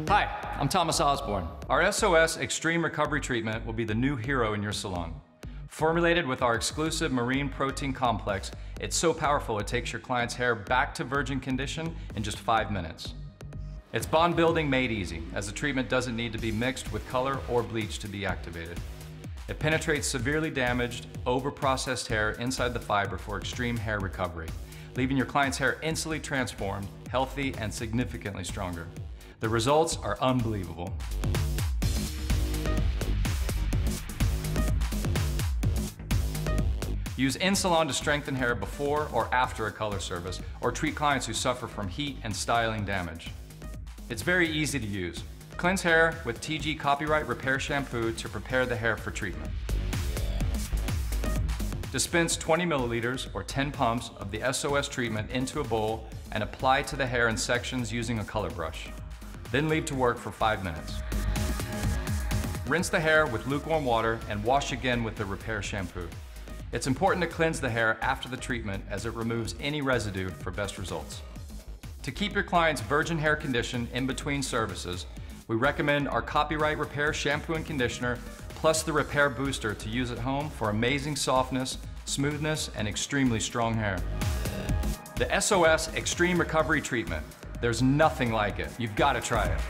Hi, I'm Thomas Osborne. Our SOS Extreme Recovery Treatment will be the new hero in your salon. Formulated with our exclusive marine protein complex, it's so powerful it takes your client's hair back to virgin condition in just 5 minutes. It's bond building made easy, as the treatment doesn't need to be mixed with color or bleach to be activated. It penetrates severely damaged, over-processed hair inside the fiber for extreme hair recovery, leaving your client's hair instantly transformed, healthy, and significantly stronger. The results are unbelievable. Use in-salon to strengthen hair before or after a color service, or treat clients who suffer from heat and styling damage. It's very easy to use. Cleanse hair with TIGI Copyright Repair Shampoo to prepare the hair for treatment. Dispense 20 milliliters or 10 pumps of the SOS treatment into a bowl and apply to the hair in sections using a color brush. Then leave to work for 5 minutes. Rinse the hair with lukewarm water and wash again with the repair shampoo. It's important to cleanse the hair after the treatment as it removes any residue for best results. To keep your client's virgin hair condition in between services, we recommend our Copyright Repair Shampoo and Conditioner plus the Repair Booster to use at home for amazing softness, smoothness, and extremely strong hair. The SOS Extreme Recovery Treatment. There's nothing like it. You've got to try it.